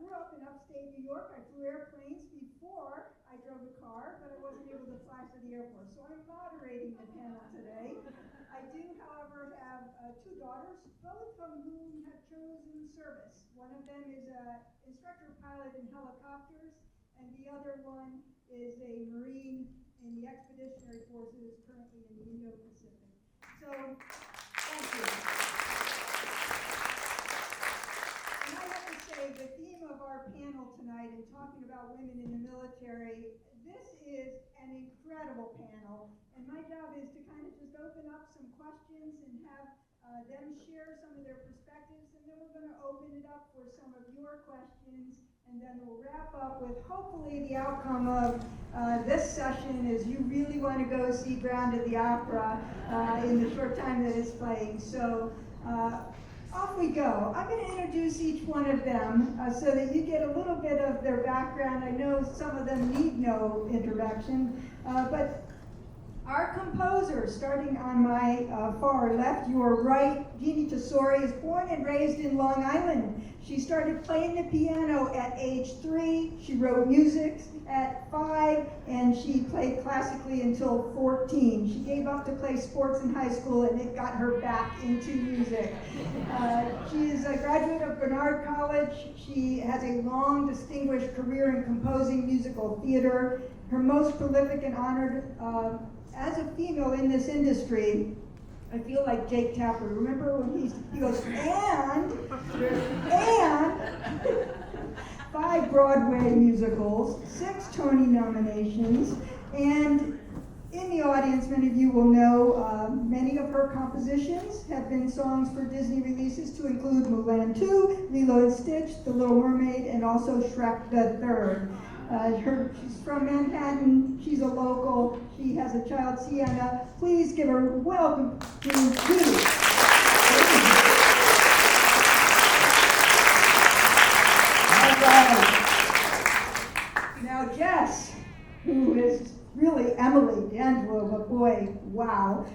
grew up in upstate New York. I flew airplanes before I drove a car, but I wasn't able to fly for the Air Force. So I'm moderating the panel today. I do, however, have two daughters, both of whom have chosen service. One of them is an instructor pilot in helicopters, and the other one is a Marine in the Expeditionary Forces, currently in the Indo-Pacific. So, thank you. And I have to say, the theme of our panel tonight in talking about women in the military, this is an incredible panel. And my job is to kind of just open up some questions and have them share some of their perspectives. And then we're going to open it up for some of your questions. And then we'll wrap up with hopefully the outcome of this session is you really want to go see Ground at the Opera in the short time that it's playing. So off we go. I'm going to introduce each one of them so that you get a little bit of their background. I know some of them need no introduction, but our composer, starting on my far left, your right, Jeanine Tesori, is born and raised in Long Island. She started playing the piano at age 3. She wrote music at 5, and she played classically until 14. She gave up to play sports in high school, and it got her back into music. She is a graduate of Barnard College. She has a long, distinguished career in composing musical theater. Her most prolific and honored as a female in this industry, I feel like Jake Tapper. Remember when he goes, and 5 Broadway musicals, 6 Tony nominations, and in the audience, many of you will know many of her compositions have been songs for Disney releases to include Mulan 2, Lilo and Stitch, The Little Mermaid, and also Shrek the Third. She's from Manhattan. She's a local. She has a child, Sienna. Please give her a welcome to Judy. All right. Now Jess, who is really Emily D'Angelo, but boy, wow.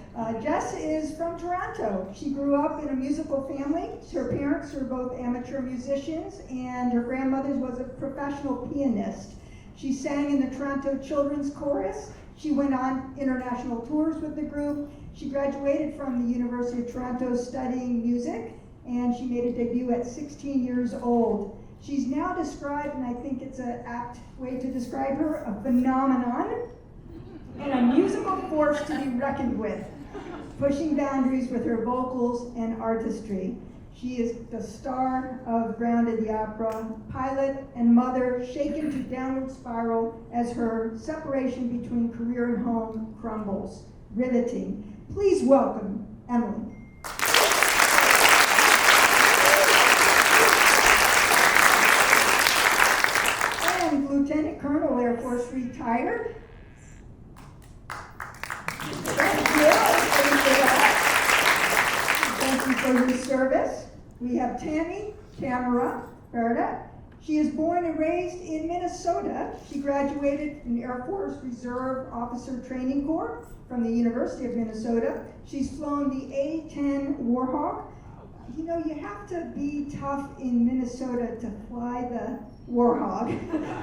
Jess is from Toronto. She grew up in a musical family. Her parents were both amateur musicians, and her grandmother was a professional pianist. She sang in the Toronto Children's Chorus. She went on international tours with the group. She graduated from the University of Toronto studying music, and she made a debut at 16 years old. She's now described, and I think it's an apt way to describe her, a phenomenon and a musical force to be reckoned with, pushing boundaries with her vocals and artistry. She is the star of Ground at the Opera, pilot and mother, shaken to downward spiral as her separation between career and home crumbles. Riveting. Please welcome Emily. And Lieutenant Colonel, Air Force retired. Thank you for your service. We have Tamara Berta. She is born and raised in Minnesota. She graduated in Air Force Reserve Officer Training Corps from the University of Minnesota. She's flown the A-10 Warhawk. You know, you have to be tough in Minnesota to fly the Warhawk.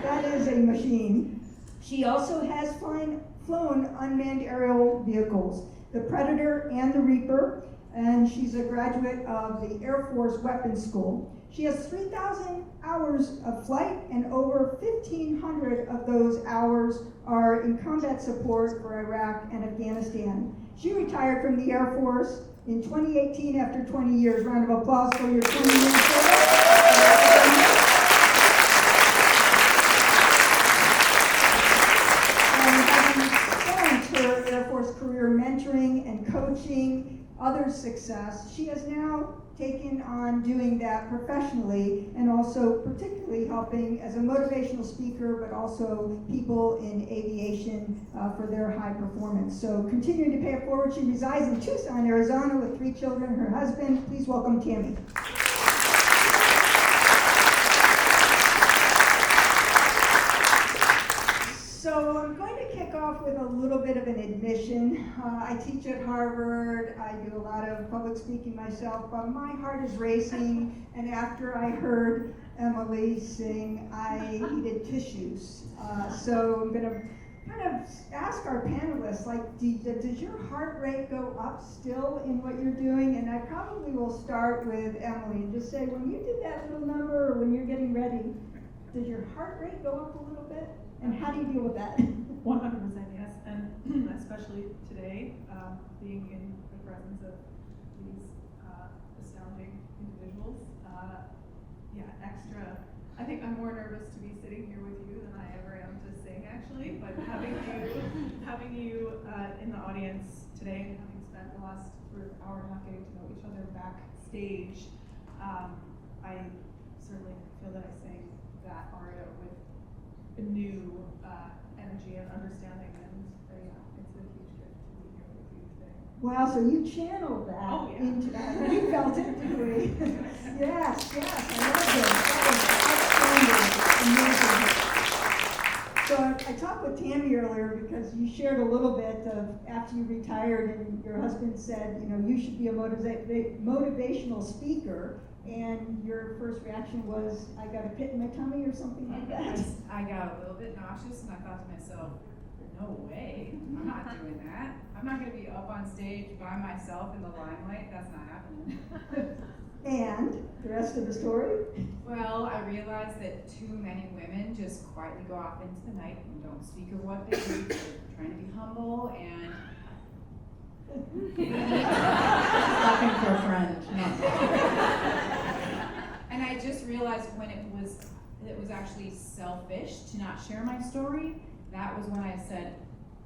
That is a machine. She also has flown unmanned aerial vehicles, the Predator and the Reaper, and she's a graduate of the Air Force Weapons School. She has 3,000 hours of flight, and over 1,500 of those hours are in combat support for Iraq and Afghanistan. She retired from the Air Force in 2018 after 20 years. Round of applause for your 20 years service. Career mentoring and coaching, others' success. She has now taken on doing that professionally and also particularly helping as a motivational speaker, but also people in aviation for their high performance. So continuing to pay it forward, she resides in Tucson, Arizona with 3 children, her husband. Please welcome Tammy. So I'm going to kick off off with a little bit of an admission. I teach at Harvard. I do a lot of public speaking myself, but my heart is racing. And after I heard Emily sing, I needed tissues. So I'm going to kind of ask our panelists, like, does your heart rate go up still in what you're doing? And I probably will start with Emily and just say, when you did that little number, or when you're getting ready, does your heart rate go up a little bit? And how do you deal with that? 100% yes, and especially today, being in the presence of these astounding individuals. Extra. I think I'm more nervous to be sitting here with you than I ever am to sing, actually. But having you in the audience today, and having spent the last sort of hour and a half getting to know each other backstage, I certainly feel that I sang that aria with a new energy and understanding, and it's a huge gift to be here with you today. Wow, so you channeled that into that. We felt it, didn't we? Yes, I love it. That was outstanding, amazing. So I talked with Tammy earlier because you shared a little bit of after you retired and your husband said, you should be a motivational speaker. And your first reaction was, I got a pit in my tummy or something like that? I got a little bit nauseous, and I thought to myself, no way, I'm not doing that. I'm not going to be up on stage by myself in the limelight. That's not happening. And the rest of the story? Well, I realized that too many women just quietly go off into the night and don't speak of what they do. They're trying to be humble and looking for a friend. And I just realized when it was actually selfish to not share my story. That was when I said,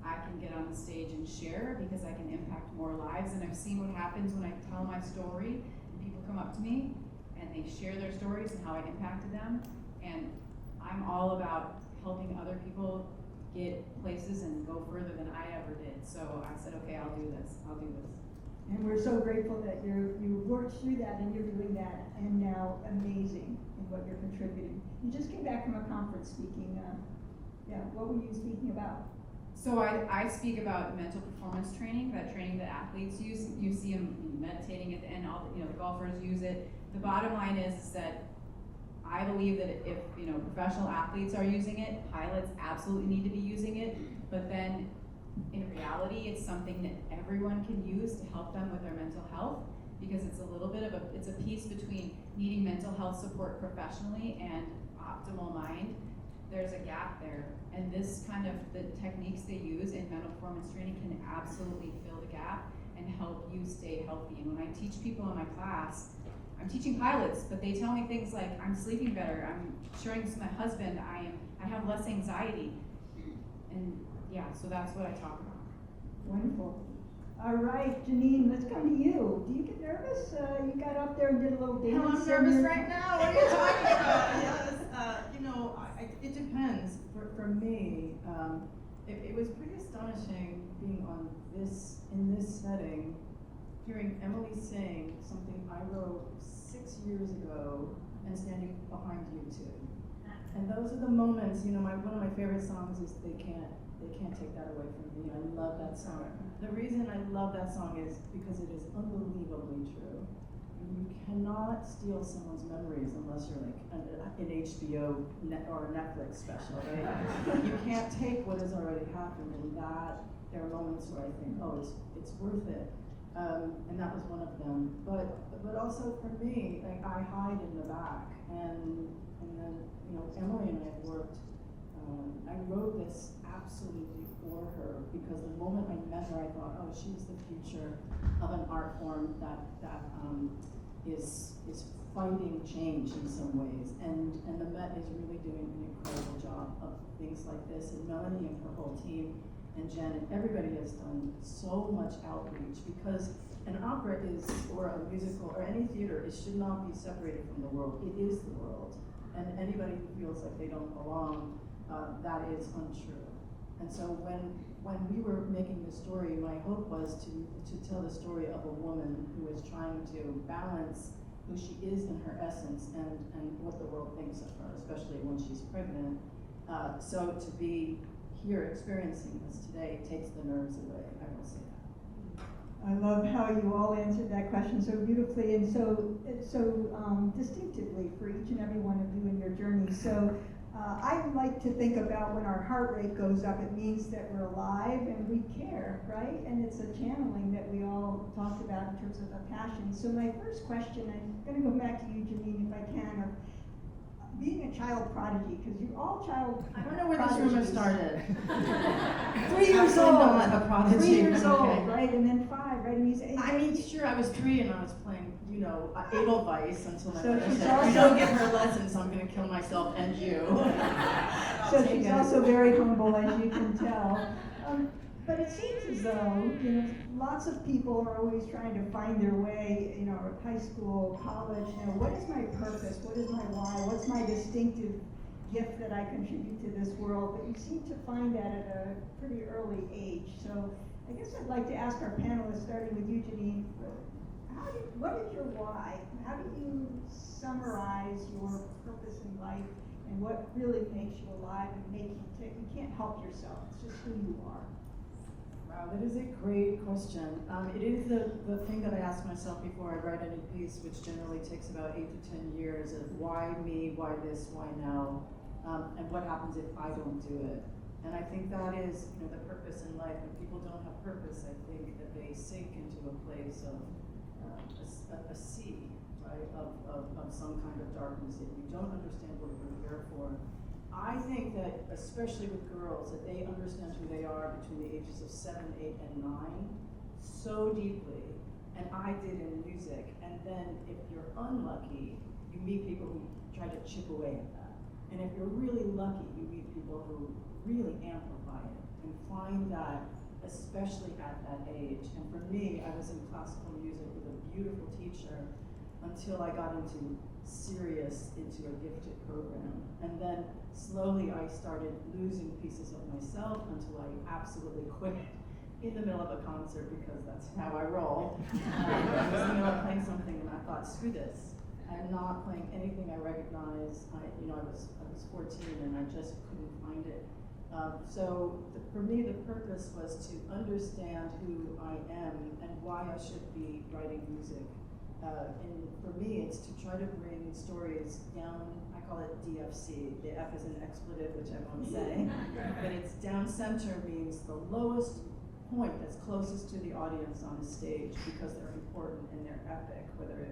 I can get on the stage and share because I can impact more lives. And I've seen what happens when I tell my story and people come up to me and they share their stories and how I impacted them. And I'm all about helping other people get places and go further than I ever did. So I said, okay, I'll do this. And we're so grateful that you worked through that and you're doing that, and now amazing in what you're contributing. You just came back from a conference speaking. What were you speaking about? So I speak about mental performance training, that training that athletes use. You see them meditating at the end. All the golfers use it. The bottom line is that I believe that if professional athletes are using it, pilots absolutely need to be using it. But then, in reality, it's something that everyone can use to help them with their mental health, because it's a little bit of it's a piece between needing mental health support professionally and optimal mind. There's a gap there, and this kind of the techniques they use in mental performance training can absolutely fill the gap and help you stay healthy. And when I teach people in my class, I'm teaching pilots, but they tell me things like, I'm sleeping better, I'm sharing this with my husband, I have less anxiety. And so that's what I talk about. Wonderful. All right, Jeanine, let's come to you. Do you get nervous? You got up there and did a little dance. Hell, I'm nervous right now. What are you talking about? Yes, it depends. For me, it was pretty astonishing being in this setting, hearing Emily sing something I wrote 6 years ago and standing behind you two. And those are the moments. One of my favorite songs is They Can't Take That Away From Me. I love that song. The reason I love that song is because it is unbelievably true. You cannot steal someone's memories unless you're like an HBO or a Netflix special, right? You can't take what has already happened, and that there are moments where I think, oh, it's worth it. And that was one of them. But also for me, like, I hide in the back, and then Emily and I worked. I wrote this absolutely for her because the moment I met her, I thought, oh, she's the future of an art form that is fighting change in some ways, and the Met is really doing an incredible job of things like this, and Melanie and her whole team, and Jen, and everybody has done so much outreach, because an opera is, or a musical, or any theater, it should not be separated from the world. It is the world, and anybody who feels like they don't belong, that is untrue. And so when we were making the story, my hope was to tell the story of a woman who is trying to balance who she is in her essence and what the world thinks of her, especially when she's pregnant. So to be here experiencing this today takes the nerves away. I will say that. I love how you all answered that question so beautifully and so distinctively for each and every one of you in your journey. So I like to think about when our heart rate goes up, it means that we're alive and we care, right? And it's a channeling that we all talked about in terms of a passion. So my first question, I'm going to go back to you, Jeanine, if I can, of being a child prodigy, because you're all child I don't know where this rumor started. 3 years old. Not a prodigy. 3 years Okay. old, right? And then 5, right? And you say, I mean, sure, I was 3 and I was playing, Edelweiss until my So mother she's said, also- "You don't give her lessons, I'm going to kill myself and you." So she's also very humble, as you can tell. But it seems as though, lots of people are always trying to find their way, high school, college, what is my purpose? What is my why? What's my distinctive gift that I contribute to this world? But you seem to find that at a pretty early age. So I guess I'd like to ask our panelists, starting with you, Jeanine, what is your why? How do you summarize your purpose in life and what really makes you alive and make you tick? You can't help yourself, it's just who you are. Wow, that is a great question. It is the thing that I ask myself before I write any piece, which generally takes about 8 to 10 years, of why me, why this, why now, and what happens if I don't do it. And I think that is the purpose in life. When people don't have purpose, I think that they sink into a place of a sea, right, of some kind of darkness that you don't understand what you're here for. I think that, especially with girls, that they understand who they are between the ages of 7, 8, and 9 so deeply, and I did in music. And then if you're unlucky, you meet people who try to chip away at that. And if you're really lucky, you meet people who really amplify it and find that, especially at that age. And for me, I was in classical music with a beautiful teacher until I got into a gifted program. And then slowly I started losing pieces of myself until I absolutely quit in the middle of a concert, because that's how I roll. I was in the middle of playing something and I thought, screw this. I'm not playing anything I recognize. I was 14 and I just couldn't find it. For me, the purpose was to understand who I am and why I should be writing music. And for me, it's to try to bring stories down, I call it DFC. The F is an expletive, which I won't say. But it's down center means the lowest point that's closest to the audience on the stage, because they're important and they're epic, whether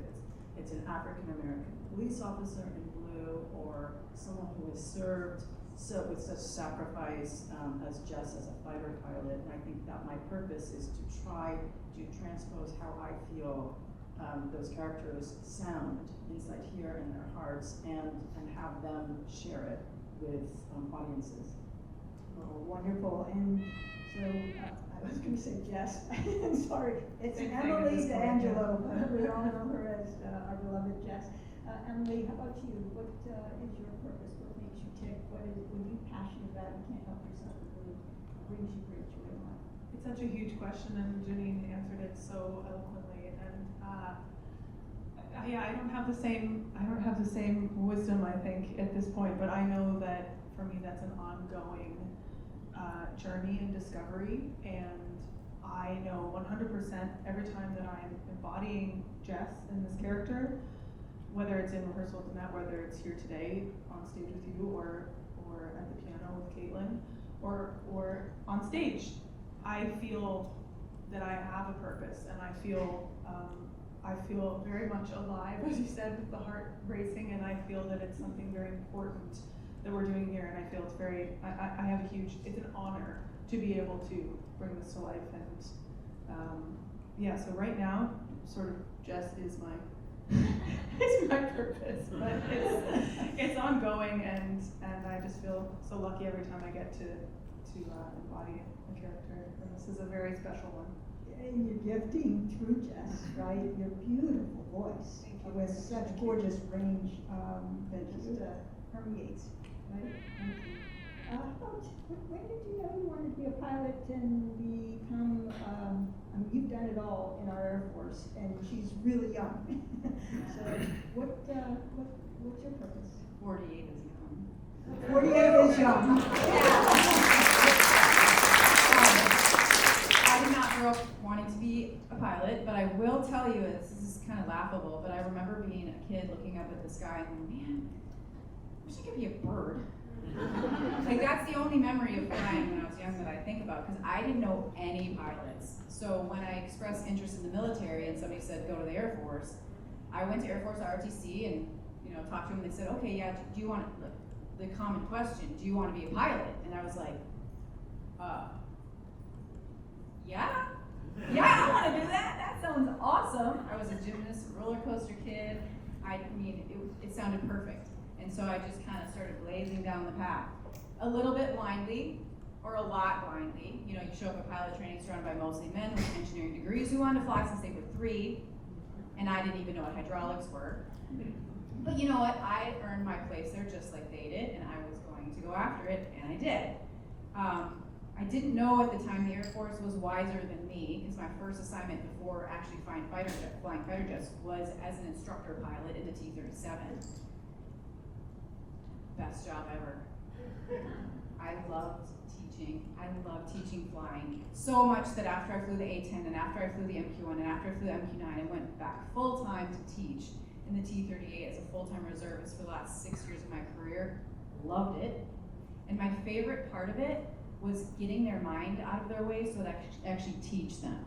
it's an African-American police officer in blue or someone who has served with such sacrifice as Jess as a fighter pilot. And I think that my purpose is to try to transpose how I feel those characters sound inside here in their hearts, and have them share it with audiences. Oh, wonderful. And so I was going to say Jess. I'm sorry. It's Same thing at Emily this point, D'Angelo, but we all know her as our beloved Jess. Emily, how about you? What is your purpose? What makes you tick? What are you passionate about? You can't help yourself. It really brings you great joy in life. It's such a huge question, and Jeanine answered it so eloquently. And I don't have the same wisdom, I think, at this point. But I know that for me, that's an ongoing journey and discovery. And I know 100% every time that I'm embodying Jess in this character, whether it's in rehearsal with Annette, whether it's here today on stage with you, or at the piano with Caitlin, or on stage, I feel that I have a purpose, and I feel very much alive, as you said, with the heart racing, and I feel that it's something very important that we're doing here, and I feel it's it's an honor to be able to bring this to life. And so right now, sort of Jess is my it's my purpose, but it's ongoing, and I just feel so lucky every time I get to embody a character, and this is a very special one. And you're gifting through Jess, right? Your beautiful voice with such gorgeous range that just permeates, right? Thank you. When did you know you wanted to be a pilot and become, you've done it all in our Air Force, and she's really young. So what's your purpose? 48 is young. 48 is young. Yeah. a pilot, but I will tell you, this is kind of laughable, but I remember being a kid looking up at the sky and going, man, I wish I could be a bird. Like, that's the only memory of flying when I was young that I think about, because I didn't know any pilots. So when I expressed interest in the military and somebody said, go to the Air Force, I went to Air Force ROTC and, talked to them, and they said, okay, yeah, do you want, like, the common question, do you want to be a pilot? And I was like, yeah, I want to do that. That sounds awesome. I was a gymnast, roller coaster kid. I mean, it sounded perfect. And so I just kind of started blazing down the path. A little bit blindly, or a lot blindly. You show up at pilot training surrounded by mostly men with engineering degrees who wanted to fly since they were 3, and I didn't even know what hydraulics were. But you know what? I earned my place there just like they did, and I was going to go after it, and I did. I didn't know at the time the Air Force was wiser than me, because my first assignment before actually flying fighter jets was as an instructor pilot in the T-37. Best job ever. I loved teaching. I loved teaching flying so much that after I flew the A-10 and after I flew the MQ-1 and after I flew the MQ-9, I went back full-time to teach in the T-38 as a full-time reservist for the last 6 years of my career. Loved it. And my favorite part of it was getting their mind out of their way so that I could actually teach them.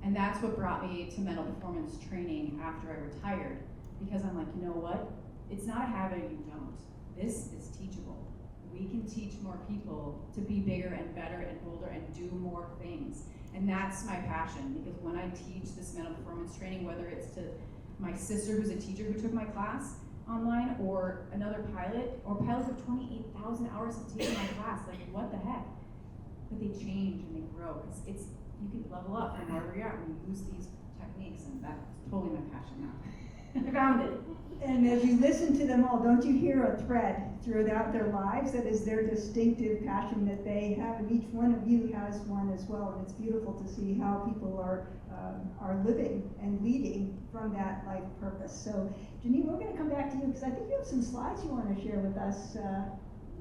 And that's what brought me to mental performance training after I retired, because I'm like, you know what? It's not a habit you don't. This is teachable. We can teach more people to be bigger and better and bolder and do more things. And that's my passion, because when I teach this mental performance training, whether it's to my sister who's a teacher who took my class online, or another pilot, or pilots with 28,000 hours of taking my class, like what the heck? But they change and they grow. You can level up from wherever you're at when you use these techniques, and that's totally my passion now. I found it. And as you listen to them all, don't you hear a thread throughout their lives that is their distinctive passion that they have, and each one of you has one as well, and it's beautiful to see how people are living and leading from that life purpose. So, Jeanine, we're going to come back to you, because I think you have some slides you want to share with us.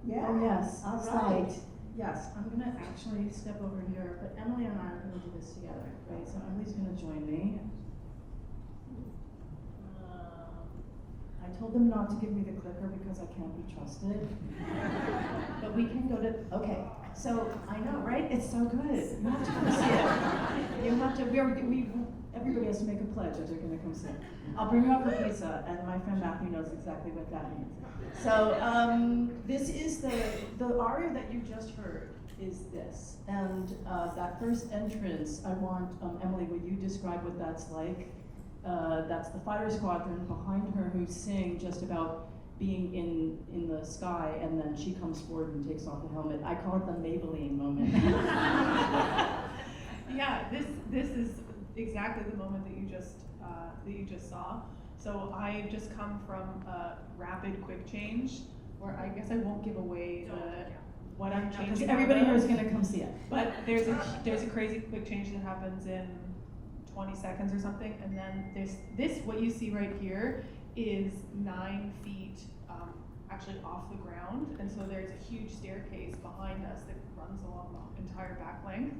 Yeah? Oh, yes, All slide. right. Yes, I'm going to actually step over here, but Emily and I are going to do this together, right? So Emily's going to join me. I told them not to give me the clicker because I can't be trusted. But we can go to, okay. So I know, right? It's so good. You have to come see it. You have to, everybody has to make a pledge as they're going to come see it. I'll bring you up for pizza, and my friend Matthew knows exactly what that means. So this is the aria that you just heard is this. And that first entrance, I want, Emily, will you describe what that's like? That's the fighter squadron behind her who sing just about being in the sky, and then she comes forward and takes off the helmet. I call it the Maybelline moment. Yeah, this is exactly the moment that you just saw. So I just come from a rapid quick change, where I guess I won't give away what I'm changing. Everybody here is going to come see it. But there's a crazy quick change that happens in 20 seconds or something, and then this what you see right here is 9 feet actually off the ground, and so there's a huge staircase behind us that runs along the entire back length.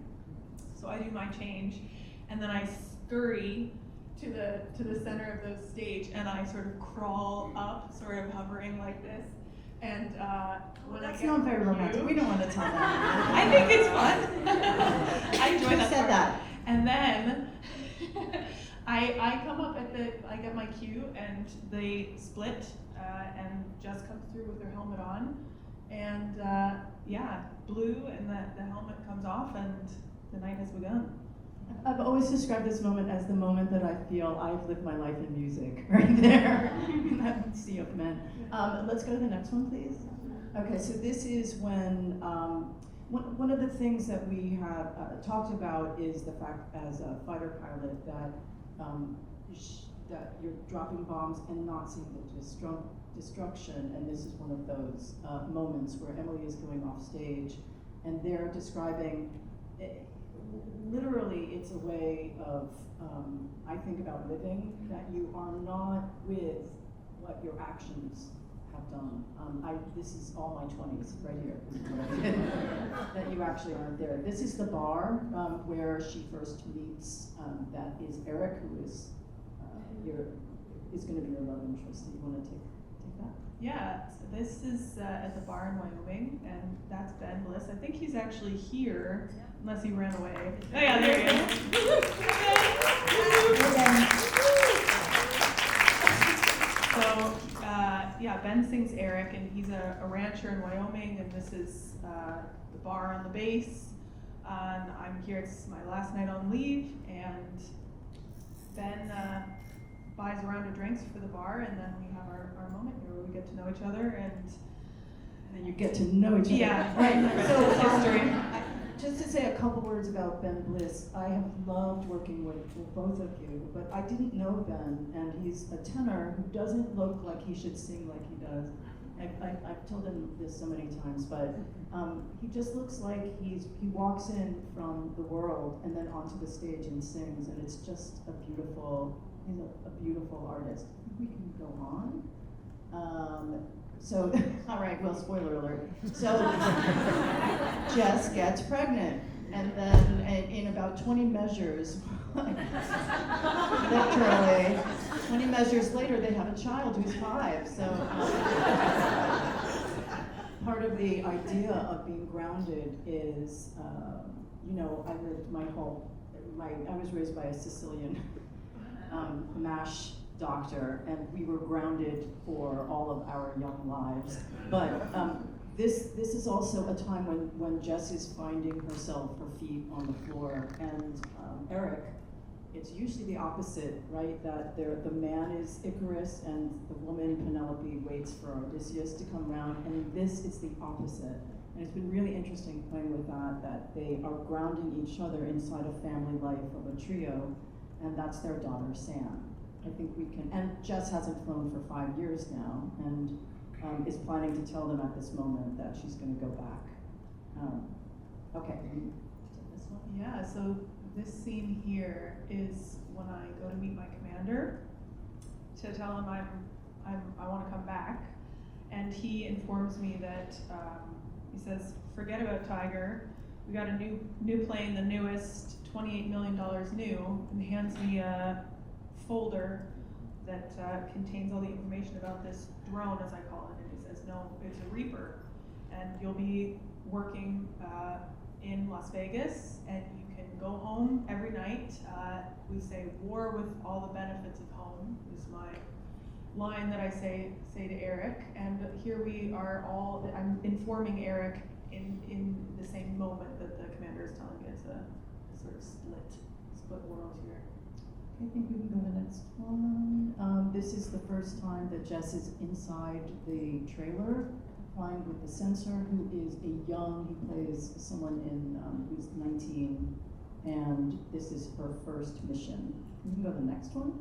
So I do my change, and then I scurry to the center of the stage, and I sort of crawl up, sort of hovering like this. And when That's I get not very my romantic. cue- We don't want to tell that. I think it's fun. I enjoy Who that said part. that? And then I come up I get my cue, and they split and Jess comes through with her helmet on, and blue, and the helmet comes off, and the night has begun. I've always described this moment as the moment that I feel I've lived my life in music, right there, in that sea of men. Let's go to the next one, please. Okay, so this is when, one of the things that we have talked about is the fact as a fighter pilot that that you're dropping bombs and not seeing the destruction, and this is one of those moments where Emily is going off stage, and they're describing, literally it's a way of, I think about living, that you are not with what your actions have done. This is all my 20s, right here, is what I did, that you actually aren't there. This is the bar where she first meets, that is Eric, who is going to be your love interest. Do you want to take that? Yeah, so this is at the bar in Wyoming, and that's Ben Bliss. I think he's actually here, unless he ran away. Oh yeah, there he is. So, yeah, Ben sings Eric, and he's a rancher in Wyoming, and this is the bar on the base. I'm here, it's my last night on leave, and Ben buys a round of drinks for the bar, and then we have our moment here where we get to know each other, and then you get to know each other. Yeah, right. So history. Just to say a couple words about Ben Bliss, I have loved working with both of you, but I didn't know Ben, and he's a tenor who doesn't look like he should sing like he does. I've told him this so many times, but he just looks like he walks in from the world and then onto the stage and sings, and it's just a beautiful, he's a beautiful artist. We can go on. So, all right, well, spoiler alert. So, Jess gets pregnant, and then in about 20 measures, literally, 20 measures later, they have a child who's 5. So, part of the idea of being grounded is, I lived I was raised by a Sicilian MASH doctor, and we were grounded for all of our young lives. But this is also a time when Jess is finding herself, her feet on the floor, and Eric, it's usually the opposite, right? That the man is Icarus, and the woman Penelope waits for Odysseus to come around, and in this it's the opposite. And it's been really interesting playing with that they are grounding each other inside a family life of a trio, and that's their daughter Sam. I think we can, and Jess hasn't flown for 5 years now, and is planning to tell them at this moment that she's going to go back. Okay. This one? Yeah, so this scene here is when I go to meet my commander to tell him I want to come back, and he informs me that he says, forget about Tiger. We got a new plane, the newest, $28 million new, and hands me a folder that contains all the information about this drone, as I call it, and he says, no, it's a Reaper, and you'll be working in Las Vegas, and you can go home every night. We say, war with all the benefits of home is my line that I say to Eric, and here we are all, I'm informing Eric in the same moment that the commander is telling me. It's a sort of split world here. I think we can go to the next one. This is the first time that Jess is inside the trailer, flying with the censor, who is he plays someone who's 19, and this is her first mission. We can go to the next one.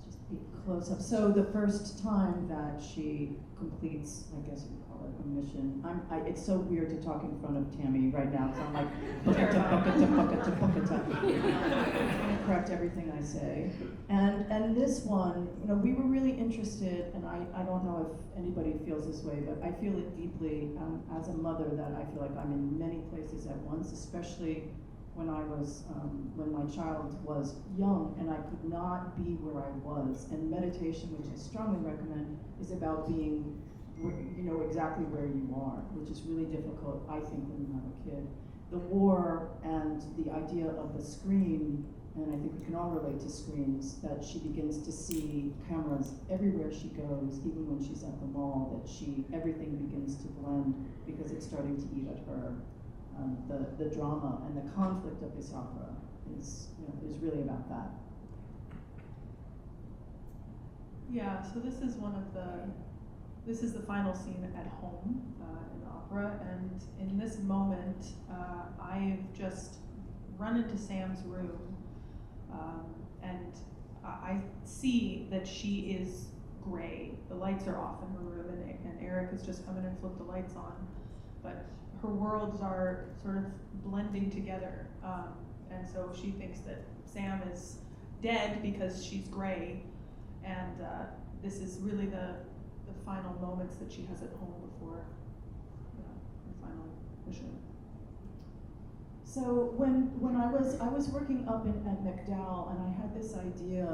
Let's just be close up. So the first time that she completes, I guess we call it a mission. It's so weird to talk in front of Tammy right now, because I'm like, I'm going to correct everything I say. And this one, we were really interested, and I don't know if anybody feels this way, but I feel it deeply as a mother, that I feel like I'm in many places at once, especially when my child was young and I could not be where I was. And meditation, which I strongly recommend, is about being exactly where you are, which is really difficult, I think, when you have a kid. The war and the idea of the screen, and I think we can all relate to screens, that she begins to see cameras everywhere she goes, even when she's at the mall, that everything begins to blend because it's starting to eat at her. The drama and the conflict of this opera is really about that. Yeah, so this is this is the final scene at home in the opera, and in this moment, I've just run into Sam's room, and I see that she is gray. The lights are off in her room, and Eric has just come in and flipped the lights on, but her worlds are sort of blending together, and so she thinks that Sam is dead because she's gray, and this is really the final moments that she has at home before her final mission. So when I was working up at McDowell, and I had this idea,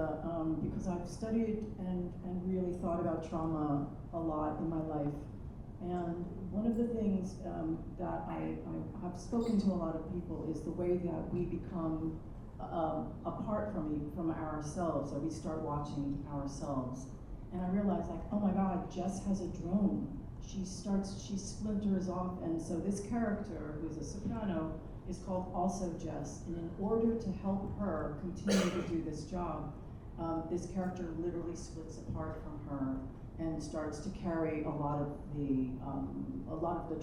because I've studied and really thought about trauma a lot in my life. And one of the things that I have spoken to a lot of people is the way that we become apart from ourselves, or we start watching ourselves. And I realized, like, oh my God, Jess has a drone. She splinters off, and so this character, who's a soprano, is called also Jess. And in order to help her continue to do this job, this character literally splits apart from her and starts to carry a lot of the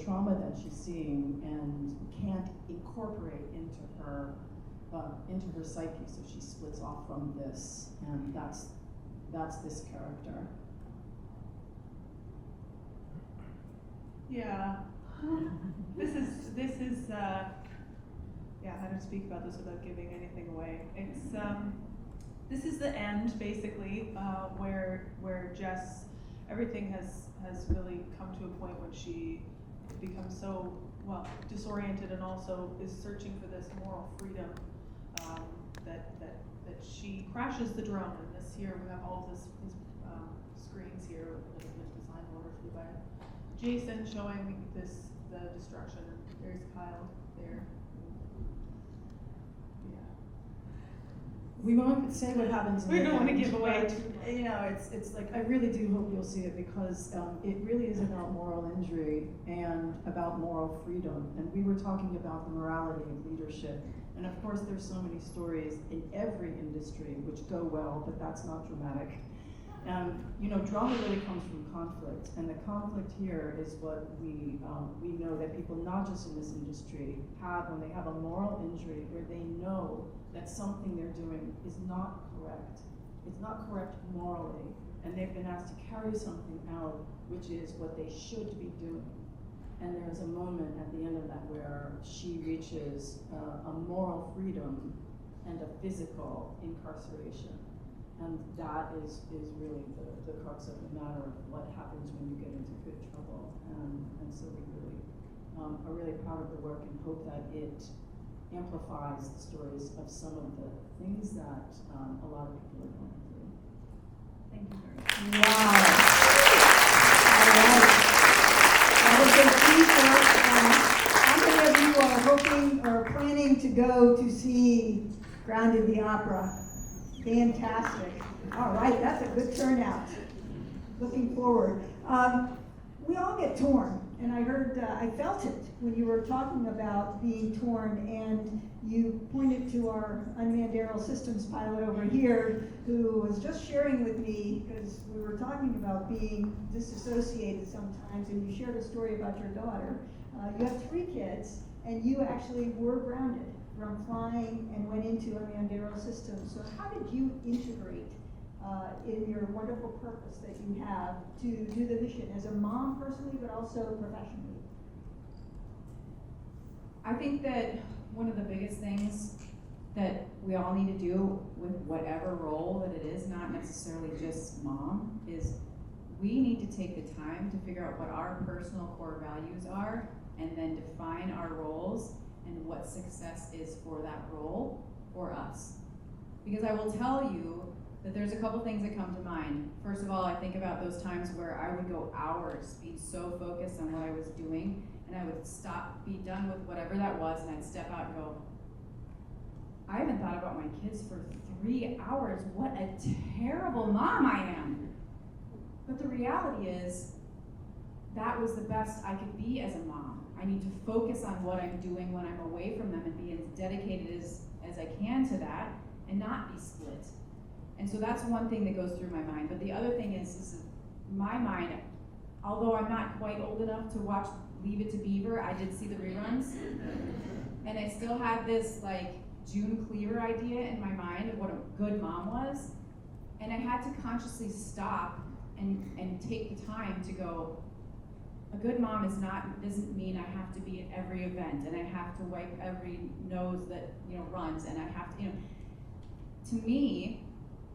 trauma that she's seeing and can't incorporate into her psyche. So she splits off from this, and that's this character. Yeah. This is how to speak about this without giving anything away. It's this is the end, basically, where Jess, everything has really come to a point when she becomes so disoriented, and also is searching for this moral freedom, that she crashes the drone. And this here we have all of these screens here that have been designed wonderfully by Jason, showing the destruction. There's Kyle there. We won't say what happens in We the don't want to end, give away but, too much. you know, it's like, I really do hope you'll see it, because it really is about moral injury and about moral freedom. And we were talking about the morality of leadership. And of course, there's so many stories in every industry which go well, but that's not dramatic. You know, drama really comes from conflict, and the conflict here is what we know that people, not just in this industry, have when they have a moral injury where they know that something they're doing is not correct. It's not correct morally, and they've been asked to carry something out, which is what they should be doing. And there's a moment at the end of that where she reaches a moral freedom and a physical incarceration. And that is really the crux of the matter of what happens when you get into good trouble. And so we really are really proud of the work and hope that it amplifies the stories of some of the things that a lot of people are going through. Thank you very much. Wow. All right. That was a teaser. How many of you are hoping or planning to go to see Grounded the Opera? Fantastic. All right, that's a good turnout. Looking forward. We all get torn, and I felt it when you were talking about being torn, and you pointed to our unmanned aerial systems pilot over here, who was just sharing with me, because we were talking about being disassociated sometimes, and you shared a story about your daughter. You have 3 kids, and you actually were grounded from flying and went into unmanned aerial systems. So how did you integrate in your wonderful purpose that you have to do the mission as a mom personally, but also professionally? I think that one of the biggest things that we all need to do with whatever role that it is, not necessarily just mom, is we need to take the time to figure out what our personal core values are, and then define our roles and what success is for that role for us. Because I will tell you that there's a couple things that come to mind. First of all, I think about those times where I would go hours being so focused on what I was doing, and I would stop, be done with whatever that was, and I'd step out and go, I haven't thought about my kids for 3 hours. What a terrible mom I am. But the reality is, that was the best I could be as a mom. I need to focus on what I'm doing when I'm away from them and be as dedicated as I can to that, and not be split. And so that's one thing that goes through my mind. But the other thing is my mind, although I'm not quite old enough to watch Leave It to Beaver, I did see the reruns. And I still had this like June Cleaver idea in my mind of what a good mom was. And I had to consciously stop and take the time to go, a good mom doesn't mean I have to be at every event, and I have to wipe every nose that runs, and I have to, to me,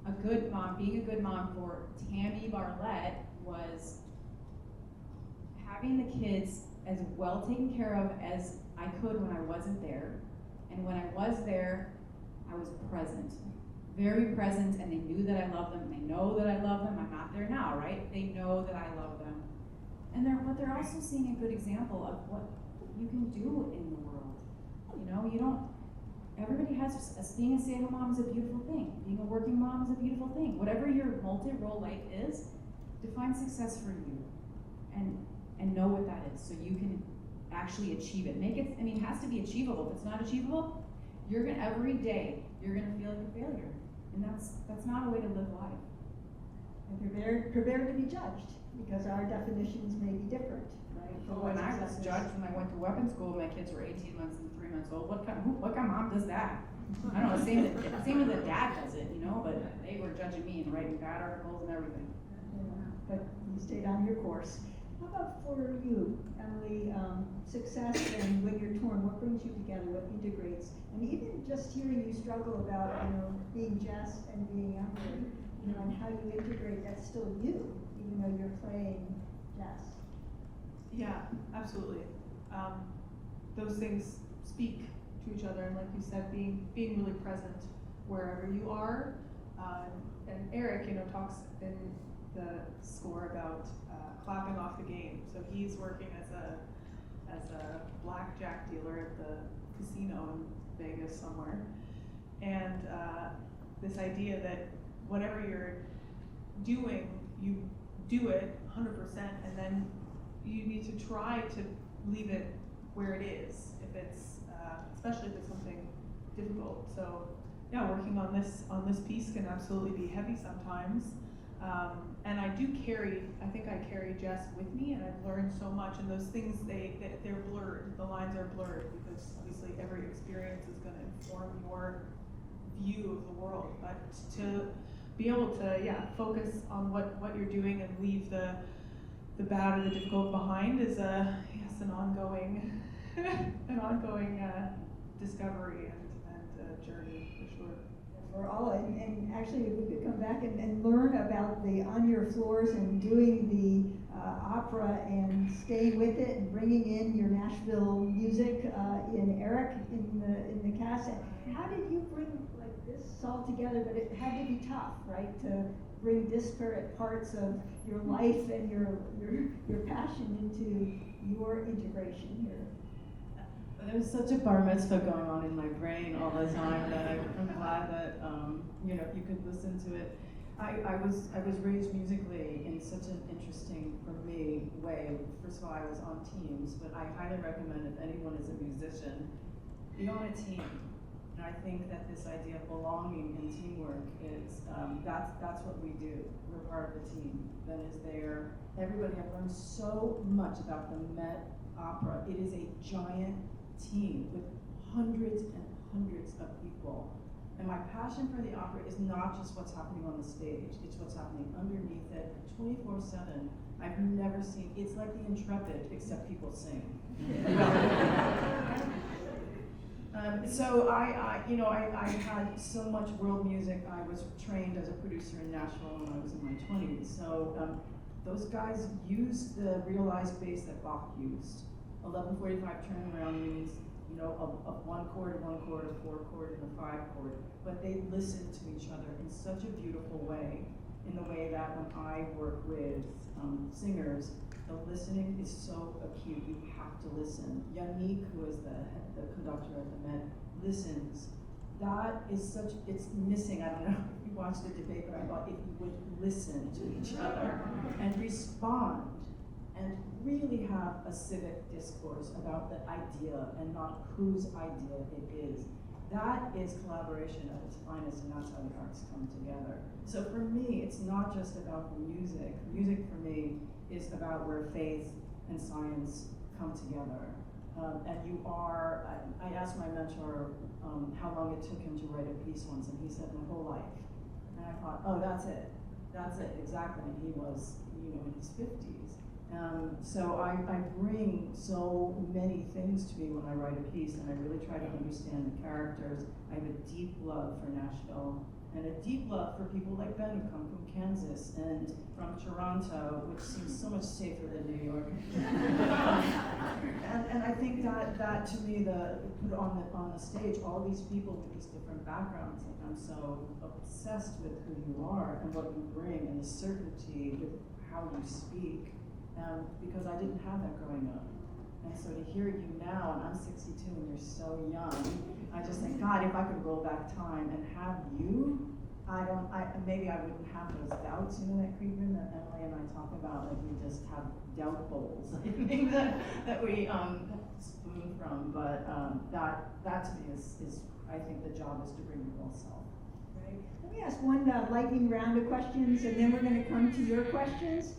a good mom, being a good mom for Tammy Barlett was having the kids as well taken care of as I could when I wasn't there. And when I was there, I was present, very present, and they knew that I loved them. They know that I love them. I'm not there now, right? They know that I love them. But they're also seeing a good example of what you can do in the world. Everybody has, being a stay-at-home mom is a beautiful thing. Being a working mom is a beautiful thing. Whatever your multi-role life is, define success for you and know what that is so you can actually achieve it. It has to be achievable. If it's not achievable, every day, you're gonna feel like a failure. And that's not a way to live life. And prepared to be judged, because our definitions may be different, right? When I was judged when I went to weapons school, my kids were 18 months and 3 months old. What kind of mom does that? I don't know, same as the dad does it, but they were judging me and writing bad articles and everything. Yeah, but you stayed on your course. How about for you, Emily, success and when you're torn, what brings you together, what integrates? And even just hearing you struggle about, being Jess and being Emily, and how you integrate, that's still you, even though you're playing Jess. Yeah, absolutely. Those things speak to each other, and like you said, being really present wherever you are. And Eric, talks in the score about clapping off the game. So he's working as a blackjack dealer at the casino in Vegas somewhere, and this idea that whatever you're doing, you do it 100%, and then you need to try to leave it where it is, if it's especially if it's something difficult. So yeah, working on this piece can absolutely be heavy sometimes. And I think I carry Jess with me, and I've learned so much, and those things, they're blurred, the lines are blurred, because obviously every experience is gonna inform your view of the world, but to be able to, focus on what you're doing and leave the bad or the difficult behind is an ongoing, discovery and journey, for sure. For all, and actually we could come back and learn about the On Your Floors and doing the opera and staying with it and bringing in your Nashville music in Eric in the cast. How did you bring this all together? But it had to be tough, right? To bring disparate parts of your life and your passion into your integration here. There's such a bar mitzvah going on in my brain all the time that I'm glad that you could listen to it. I was raised musically in such an interesting, for me, way. First of all, I was on teams, but I highly recommend if anyone is a musician, be on a team. And I think that this idea of belonging and teamwork is that's what we do. We're part of a team that is there. Everybody, I've learned so much about the Met Opera. It is a giant team with hundreds and hundreds of people. And my passion for the opera is not just what's happening on the stage, it's what's happening underneath it 24/7. I've never seen, it's like the Intrepid, except people sing. So I had so much world music. I was trained as a producer in Nashville when I was in my 20s. So those guys used the realized bass that Bach used. 11/45 turnaround means, a 1 chord, a 1 chord, a 4 chord, and a 5 chord. But they listened to each other in such a beautiful way, in the way that when I work with singers, the listening is so acute. You have to listen. Yannick, who is the conductor at the Met, listens. That is it's missing. I don't know if you watched the debate, but I thought if you would listen to each other and respond and really have a civic discourse about the idea and not whose idea it is. That is collaboration at its finest, and that's how the arts come together. So for me, it's not just about the music. Music for me is about where faith and science come together. And I asked my mentor how long it took him to write a piece once, and he said, my whole life. And I thought, oh, that's it, exactly. And he was, in his 50s. So I bring so many things to me when I write a piece, and I really try to understand the characters. I have a deep love for Nashville and a deep love for people like Ben who come from Kansas and from Toronto, which seems so much safer than New York. and I think that to me, put on the stage all these people with these different backgrounds. Like, I'm so obsessed with who you are and what you bring and the certainty with how you speak, because I didn't have that growing up. And so to hear you now, and I'm 62 and you're so young, I just think, God, if I could roll back time and have you, maybe I wouldn't have those doubts, that creep in that Emily and I talk about, like we just have doubt bowls, I think that we spoon from, but that to me is, I think the job is to bring your whole self. Right. Let me ask one lightning round of questions, and then we're going to come to your questions.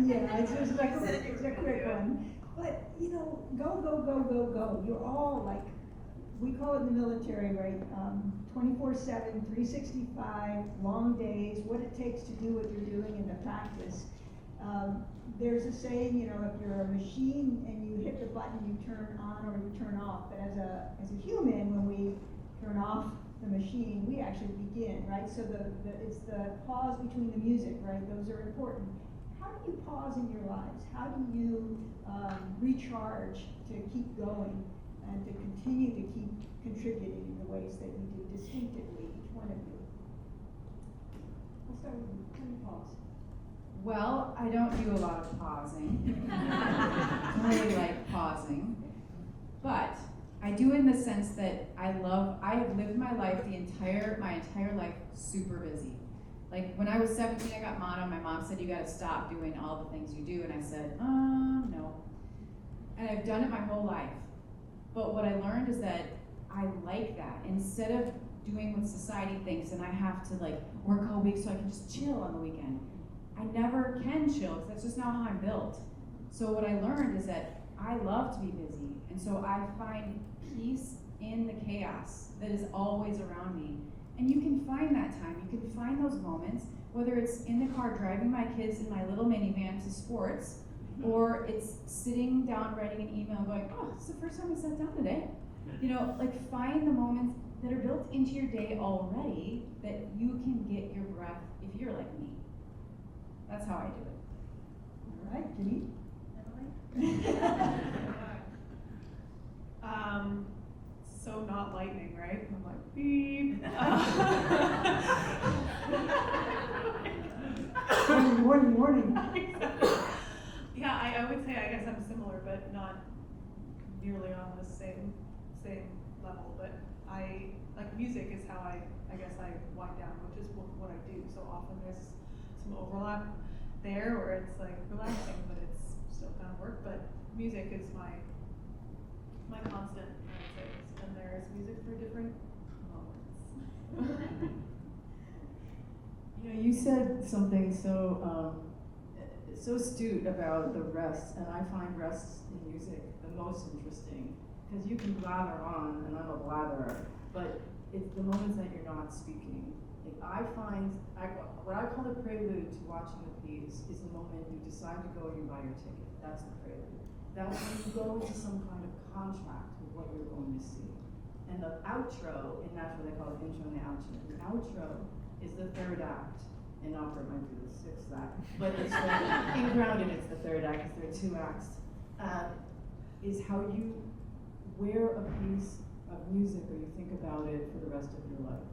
Yeah, it's a quick one. But, go. You're all like, we call it in the military, right? 24/7, 365, long days, what it takes to do what you're doing in the practice. There's a saying, if you're a machine and you hit the button, you turn on or you turn off. But as a human, when we turn off the machine, we actually begin, right? So it's the pause between the music, right? Those are important. How do you pause in your lives? How do you recharge to keep going and to continue to keep contributing in the ways that you do distinctively, each one of you? I'll start with you. How do you pause? Well, I don't do a lot of pausing. I don't really like pausing. But I do in the sense that I have lived my life, my entire life super busy. Like when I was 17, I got mono. My mom said, you gotta stop doing all the things you do. And I said, no. And I've done it my whole life. But what I learned is that I like that. Instead of doing what society thinks and I have to like work all week so I can just chill on the weekend, I never can chill because that's just not how I'm built. So what I learned is that I love to be busy. And so I find peace in the chaos that is always around me. And you can find that time. You can find those moments, whether it's in the car driving my kids in my little minivan to sports, or it's sitting down writing an email going, oh, this is the first time I sat down today. Like find the moments that are built into your day already that you can get your breath if you're like me. That's how I do it. All right, Jeanine? So not lightning, right? I'm like, beep. Warning. Yeah, I would say I guess I'm similar, but not nearly on the same level. But I like music is how I guess I wind down, which is what I do. So often there's some overlap there where it's like relaxing, but it's still kind of work. But music is my constant, I would say. And there's music for different moments. You said something so astute about the rest, and I find rest in music the most interesting, because you can blather on, and I'm a blatherer, but it's the moments that you're not speaking. Like I find, what I call the prelude to watching a piece is the moment you decide to go and you buy your ticket. That's the prelude. That's when you go into some kind of contract with what you're going to see. And the outro, in that's what they call it, intro and the outro. The outro is the third act. In opera, it might be the sixth act, but it's in Grounded, it's the third act, because there are 2 acts. Is how you wear a piece of music, or you think about it for the rest of your life.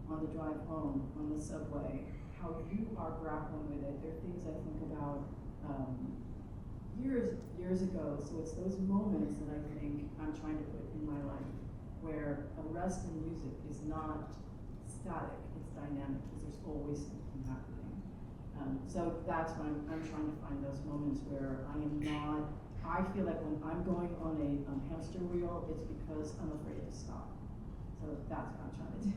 On the drive home, on the subway, how you are grappling with it. There are things I think about years ago. So it's those moments that I think I'm trying to put in my life, where a rest in music is not static, it's dynamic, because there's always something happening. So that's when I'm trying to find those moments where I feel like when I'm going on a hamster wheel, it's because I'm afraid to stop. So that's what I'm trying to do.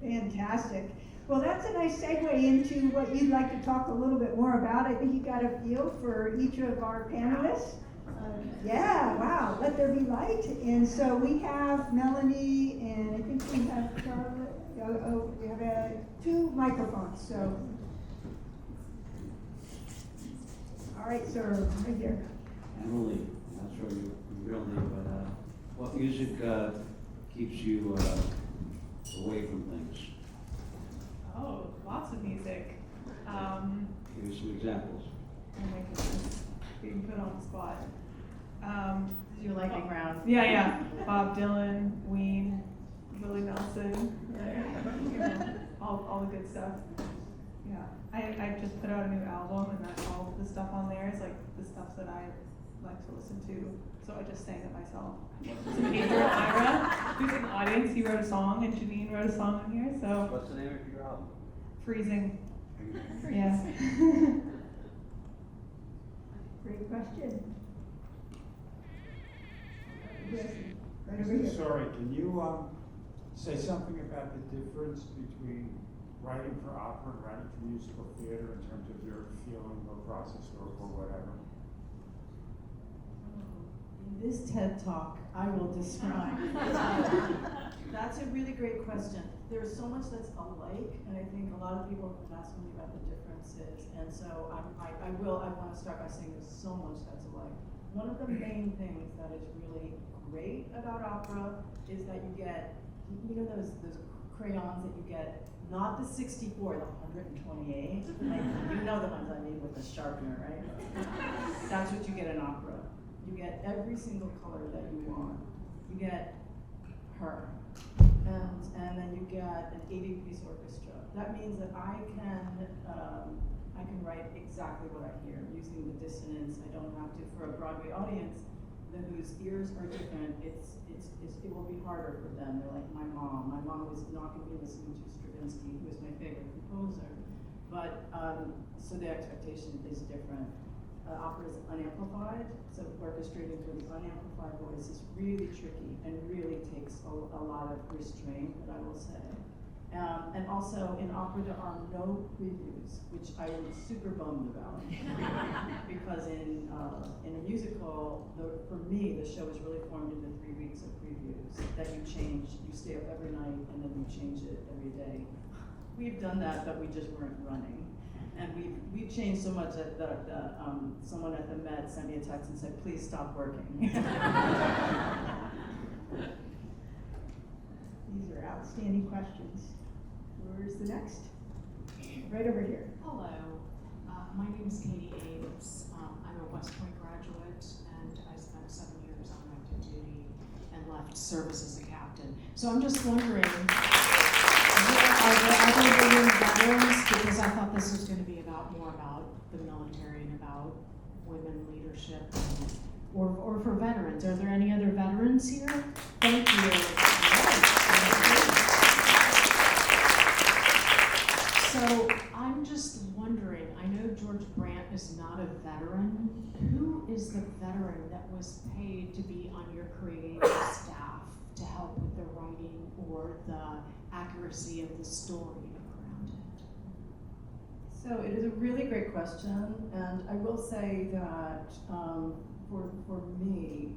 Fantastic. Well, that's a nice segue into what you'd like to talk a little bit more about. I think you got a feel for each of our panelists. Yeah, wow, let there be light. And so we have Melanie, and I think we have Charlotte. We have 2 microphones, so. All right, sir, right here. Emily, I'm not sure your real name, but what music keeps you away from things? Oh, lots of music. Give me some examples. Oh my goodness, being put on the spot. This is your lightning round. Yeah. Bob Dylan, Ween, Willie Nelson, you know, all the good stuff. Yeah, I just put out a new album, and that's all the stuff on there is like the stuff that I like to listen to. So I just sang it myself. Adrian Ira, who's in the audience, he wrote a song, and Jeanine wrote a song on here. So What's the name of your album? Freezing. Yeah. Great question. Yes, right over here. Sorry, can you say something about the difference between writing for opera and writing for musical theater in terms of your feeling or process or whatever? In this TED Talk, I will describe. That's a really great question. There's so much that's alike, and I think a lot of people have asked me about the differences, and so I want to start by saying there's so much that's alike. One of the main things that is really great about opera is that you get, you know those crayons that you get, not the 64, the 128, like, you know the ones I mean with the sharpener, right? That's what you get in opera. You get every single color that you want. You get her, and then you get an 80-piece orchestra. That means that I can write exactly what I hear using the dissonance. I don't have to, for a Broadway audience whose ears are different. It will be harder for them. They're like my mom. My mom was not going to be listening to Stravinsky, who is my favorite composer. But so the expectation is different. Opera is unamplified, so orchestrating for the unamplified voice is really tricky and really takes a lot of restraint, but I will say. And also in opera there are no previews, which I am super bummed about. Because in a musical, for me, the show is really formed into 3 weeks of previews that you change. You stay up every night and then you change it every day. We've done that, but we just weren't running. And we've changed so much that someone at the Met sent me a text and said, please stop working. These are outstanding questions. Where's the next? Right over here. Hello, my name is Katie Ames. I'm a West Point graduate, and I spent 7 years on active duty and left service as a captain. So I'm just wondering, are there other women veterans? Because I thought this was going to be more about the military and about women leadership, or for veterans. Are there any other veterans here? Thank you. So I'm just wondering, I know George Brandt is not a veteran. Who is the veteran that was paid to be on your creative staff to help with the writing or the accuracy of the story around it? So it is a really great question, and I will say that for me,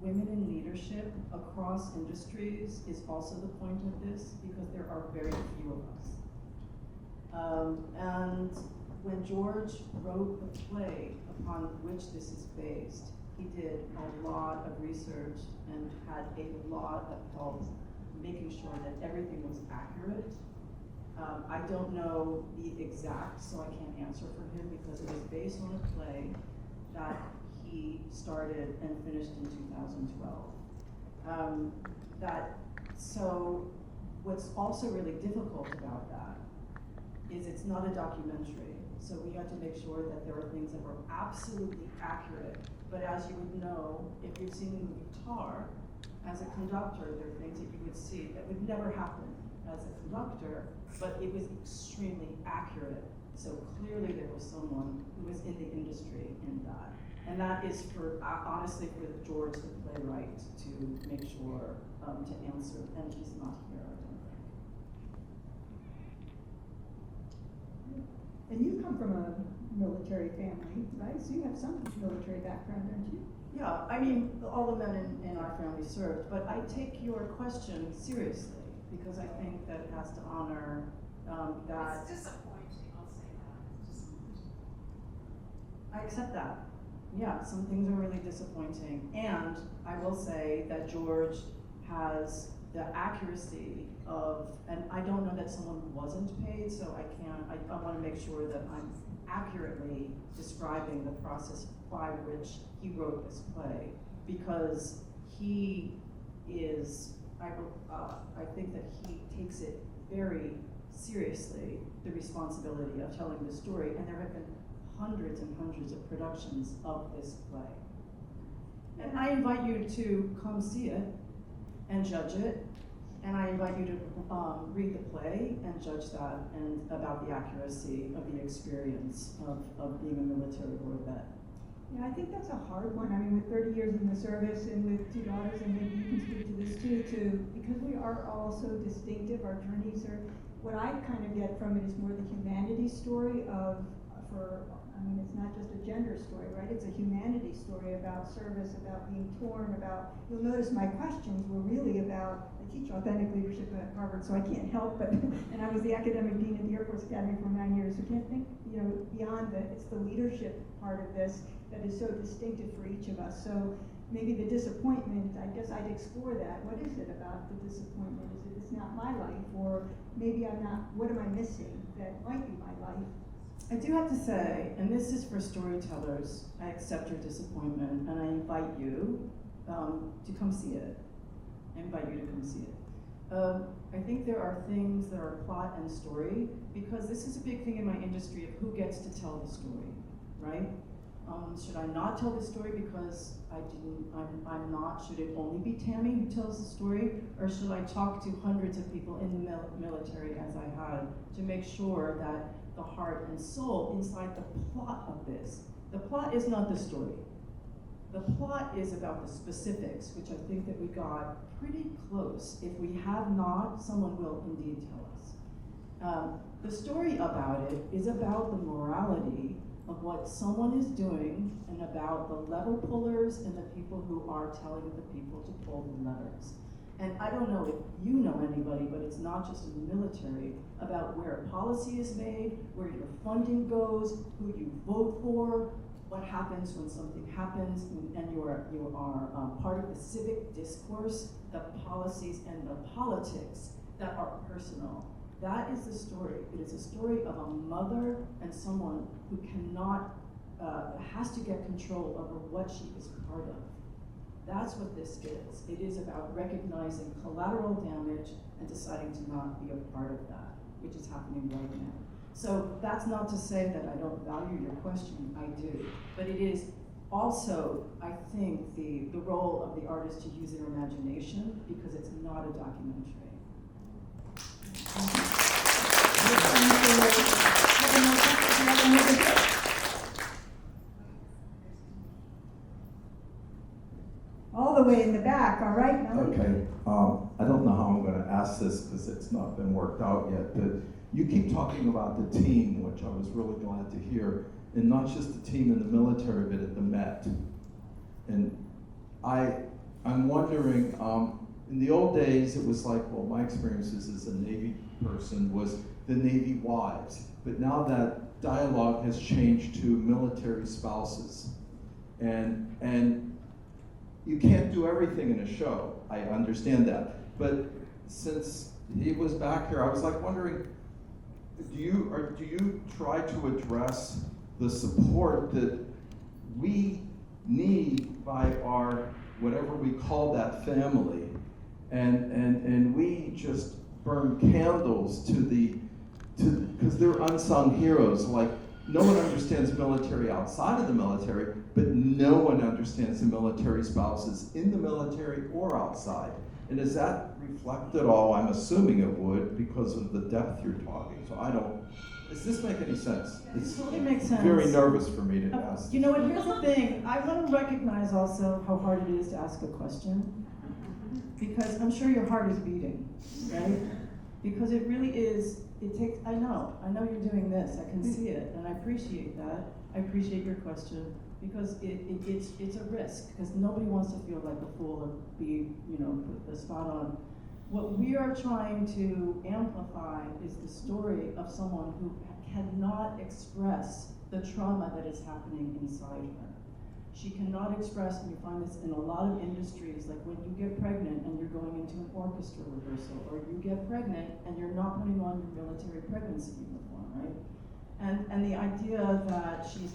women in leadership across industries is also the point of this, because there are very few of us. And when George wrote the play upon which this is based, he did a lot of research and had a lot of help making sure that everything was accurate. I don't know the exact, so I can't answer for him, because it was based on a play that he started and finished in 2012. So what's also really difficult about that is it's not a documentary. So we had to make sure that there were things that were absolutely accurate. But as you would know, if you've seen the movie Tar, as a conductor, there are things that you would see that would never happen as a conductor, but it was extremely accurate. So clearly there was someone who was in the industry in that. And that is for, honestly, for George, the playwright, to make sure, to answer, and he's not here, I don't think. And you come from a military family, right? So you have some military background, don't you? Yeah, I mean, all the men in our family served, but I take your question seriously, because I think that it has to honor that. It's disappointing, I'll say that. It's disappointing. I accept that. Yeah, some things are really disappointing. And I will say that George has the accuracy of, and I don't know that someone wasn't paid, so I wanna make sure that I'm accurately describing the process by which he wrote this play, because he is, I think that he takes it very seriously, the responsibility of telling the story, and there have been hundreds and hundreds of productions of this play. And I invite you to come see it and judge it, and I invite you to read the play and judge that, and about the accuracy of the experience of being a military war vet. Yeah, I think that's a hard one. I mean, with 30 years in the service and with 2 daughters, and maybe you can speak to this too, because we are all so distinctive, our journeys are, what I kind of get from it is more the humanity story it's not just a gender story, right? It's a humanity story about service, about being torn, about, you'll notice my questions were really about, I teach authentic leadership at Harvard, so I can't help but, and I was the academic dean at the Air Force Academy for 9 years, so can't think, beyond that, it's the leadership part of this that is so distinctive for each of us. So maybe the disappointment, I guess I'd explore that. What is it about the disappointment? Is it, it's not my life, or maybe I'm not, what am I missing that might be my life? I do have to say, and this is for storytellers, I accept your disappointment, and I invite you to come see it. I invite you to come see it. I think there are things that are plot and story, because this is a big thing in my industry of who gets to tell the story, right? Should I not tell the story because I'm not, should it only be Tammy who tells the story? Or should I talk to hundreds of people in the military, as I had, to make sure that the heart and soul inside the plot of this, the plot is not the story. The plot is about the specifics, which I think that we got pretty close. If we have not, someone will indeed tell us. The story about it is about the morality of what someone is doing, and about the lever pullers and the people who are telling the people to pull the levers. And I don't know if you know anybody, but it's not just in the military, about where policy is made, where your funding goes, who you vote for, what happens when something happens, and you are part of the civic discourse, the policies and the politics that are personal. That is the story. It is a story of a mother and someone who cannot, has to get control over what she is part of. That's what this is. It is about recognizing collateral damage and deciding to not be a part of that, which is happening right now. So that's not to say that I don't value your question, I do. But it is also, I think, the role of the artist to use their imagination, because it's not a documentary. All the way in the back, all right, Melanie? Okay, I don't know how I'm going to ask this because it's not been worked out yet, but you keep talking about the team, which I was really glad to hear, and not just the team in the military, but at the Met. And I'm wondering, in the old days, it was like, well, my experiences as a Navy person was the Navy wives, but now that dialogue has changed to military spouses. And you can't do everything in a show, I understand that. But since he was back here, I was like wondering, do you try to address the support that we need by our, whatever we call that family, and we just burn candles because they're unsung heroes. Like, no one understands military outside of the military, but no one understands the military spouses in the military or outside. And does that reflect at all? I'm assuming it would, because of the depth you're talking. So does this make any sense? It's It makes sense. very nervous for me to ask. You know what, here's the thing. I want to recognize also how hard it is to ask a question, because I'm sure your heart is beating, right? Because it really is, I know you're doing this, I can see it, and I appreciate that. I appreciate your question, because it's a risk, because nobody wants to feel like a fool or be, put the spot on. What we are trying to amplify is the story of someone who cannot express the trauma that is happening inside her. She cannot express, and you find this in a lot of industries, like when you get pregnant and you're going into an orchestra rehearsal, or you get pregnant and you're not putting on your military pregnancy uniform, right? And the idea that she's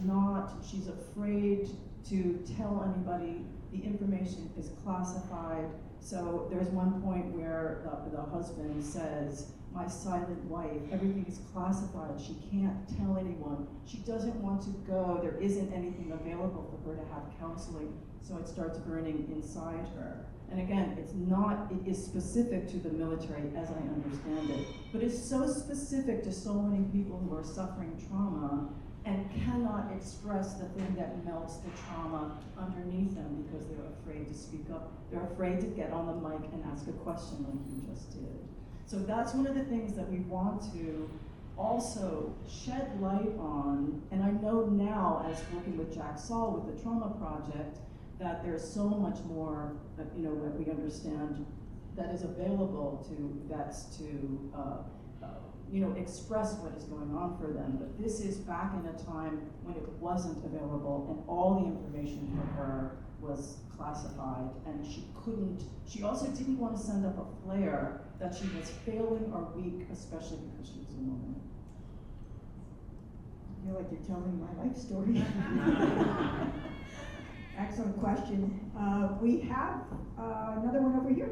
afraid to tell anybody the information is classified. So there's one point where the husband says, my silent wife, everything is classified, she can't tell anyone. She doesn't want to go, there isn't anything available for her to have counseling, so it starts burning inside her. And again, it is specific to the military as I understand it, but it's so specific to so many people who are suffering trauma and cannot express the thing that melts the trauma underneath them because they're afraid to speak up. They're afraid to get on the mic and ask a question like you just did. So that's one of the things that we want to also shed light on. And I know now, as working with Jack Saul with the Trauma Project, that there's so much more that, that we understand that is available to vets to express what is going on for them. But this is back in a time when it wasn't available and all the information for her was classified, and she also didn't want to send up a flare that she was failing or weak, especially because she was a woman. I feel like you're telling my life story. Excellent question. We have another one over here.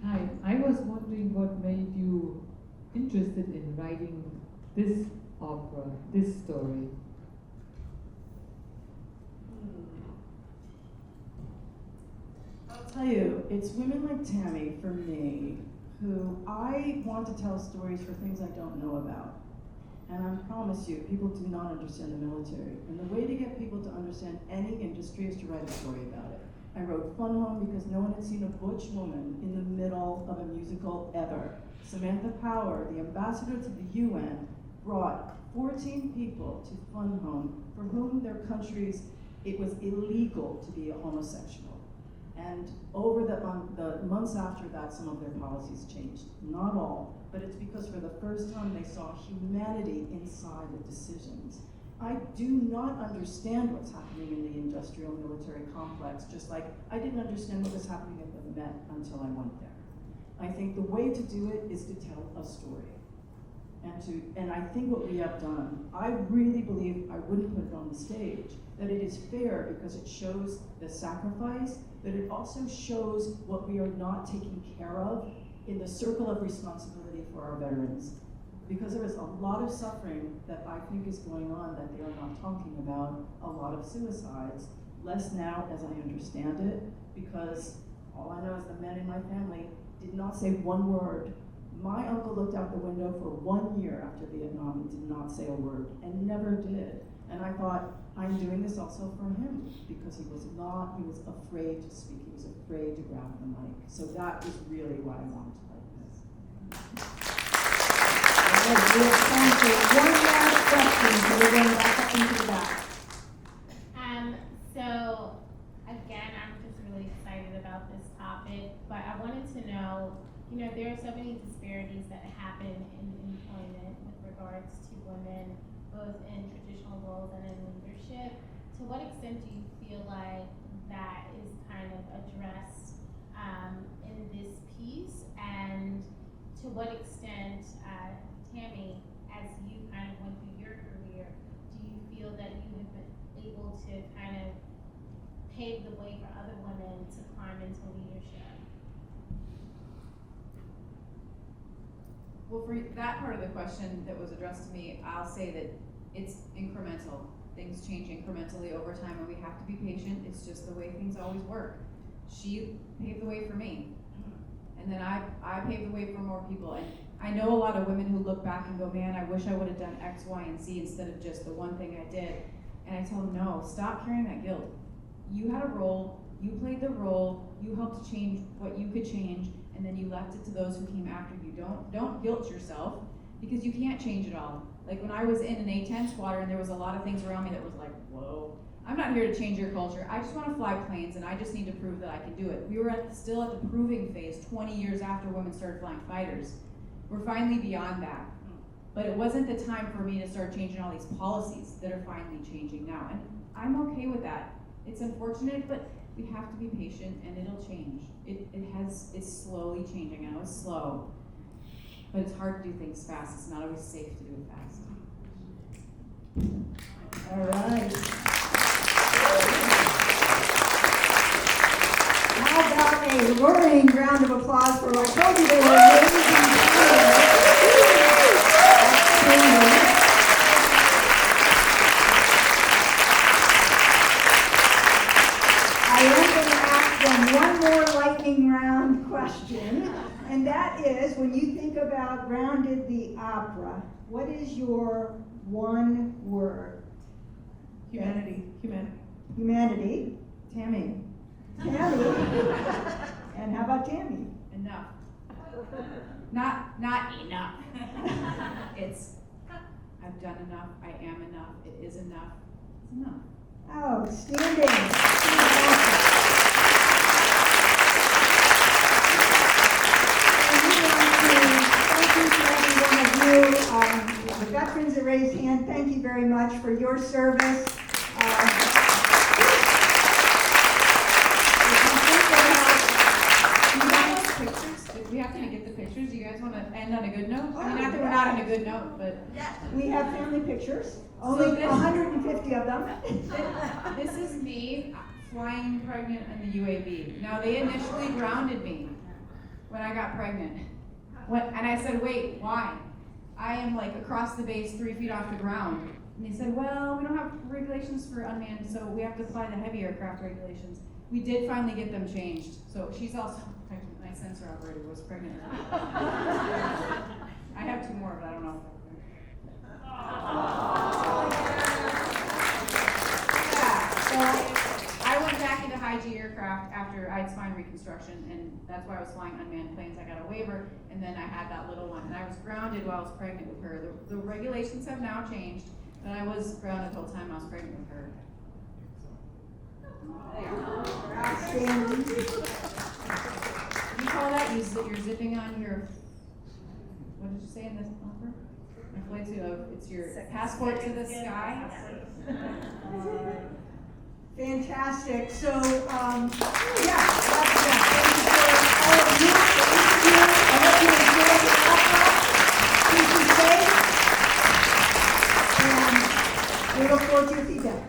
Hi, I was wondering what made you interested in writing this opera, this story. I'll tell you, it's women like Tammy, for me, who I want to tell stories for things I don't know about. And I promise you, people do not understand the military. And the way to get people to understand any industry is to write a story about it. I wrote Fun Home because no one had seen a butch woman in the middle of a musical ever. Samantha Power, the ambassador to the UN, brought 14 people to Fun Home for whom their countries, it was illegal to be a homosexual. And over the months after that, some of their policies changed. Not all, but it's because for the first time they saw humanity inside the decisions. I do not understand what's happening in the industrial military complex, just like I didn't understand what was happening at the Met until I went there. I think the way to do it is to tell a story. And I think what we have done, I really believe, I wouldn't put it on the stage, that it is fair because it shows the sacrifice, but it also shows what we are not taking care of in the circle of responsibility for our veterans. Because there is a lot of suffering that I think is going on that they are not talking about, a lot of suicides, less now as I understand it, because all I know is the men in my family did not say one word. My uncle looked out the window for 1 year after Vietnam and did not say a word, and never did. And I thought, I'm doing this also for him, because he was afraid to speak, he was afraid to grab the mic. So that is really why I wanted to write this. We have time for one last question, so we're going back up into the back. So again, I'm just really excited about this topic, but I wanted to know, there are so many disparities that happen in employment with regards to women, both in traditional roles and in leadership. To what extent do you feel like that is kind of addressed in this piece, and to what extent, Tammy, as you kind of went through your career, do you feel that you have been able to kind of pave the way for other women to climb into leadership? Well, for that part of the question that was addressed to me, I'll say that it's incremental. Things change incrementally over time, and we have to be patient. It's just the way things always work. She paved the way for me, and then I paved the way for more people. And I know a lot of women who look back and go, man, I wish I would have done X, Y, and Z instead of just the one thing I did. And I tell them, no, stop carrying that guilt. You had a role, you played the role, you helped change what you could change, and then you left it to those who came after you. Don't guilt yourself, because you can't change it all. Like when I was in an A-10 squadron, there was a lot of things around me that was like, whoa, I'm not here to change your culture. I just want to fly planes, and I just need to prove that I can do it. We were still at the proving phase 20 years after women started flying fighters. We're finally beyond that. But it wasn't the time for me to start changing all these policies that are finally changing now. And I'm okay with that. It's unfortunate, but we have to be patient and it'll change. It's slowly changing. I know it's slow, but it's hard to do things fast. It's not always safe to do it fast. All right. How about a roaring round of applause for, I told you they were amazing panelists. I am going to ask them one more lightning round question, and that is, when you think about Grounded the Opera, what is your one word? Humanity. Humanity. Tammy. Tammy. And how about Tammy? Enough. Not enough. It's, I've done enough, I am enough, it is enough, it's enough. Outstanding. Thank you to every one of you. The veterans that raised hand, thank you very much for your service. We have to get the pictures. Do you guys want to end on a good note? I mean, not that we're not on a good note, but. We have family pictures, only 150 of them. This is me flying pregnant in the UAV. Now, they initially grounded me when I got pregnant. And I said, wait, why? I am like across the base, 3 feet off the ground. And they said, well, we don't have regulations for unmanned, so we have to apply the heavy aircraft regulations. We did finally get them changed. So she's also, my sensor operator was pregnant. I have 2 more, but I don't know. Yeah, so I went back into high-G aircraft after I had spine reconstruction, and that's why I was flying unmanned planes. I got a waiver, and then I had that little one, and I was grounded while I was pregnant with her. The regulations have now changed, but I was grounded the whole time I was pregnant with her. Outstanding. You call that you're zipping on your, what did you say in this offer? It's your passport to the sky? Fantastic. So, yeah, that's that. Thank you for all of you, for each of you. I hope you enjoyed the opera. Please be safe. And we look forward to your feedback.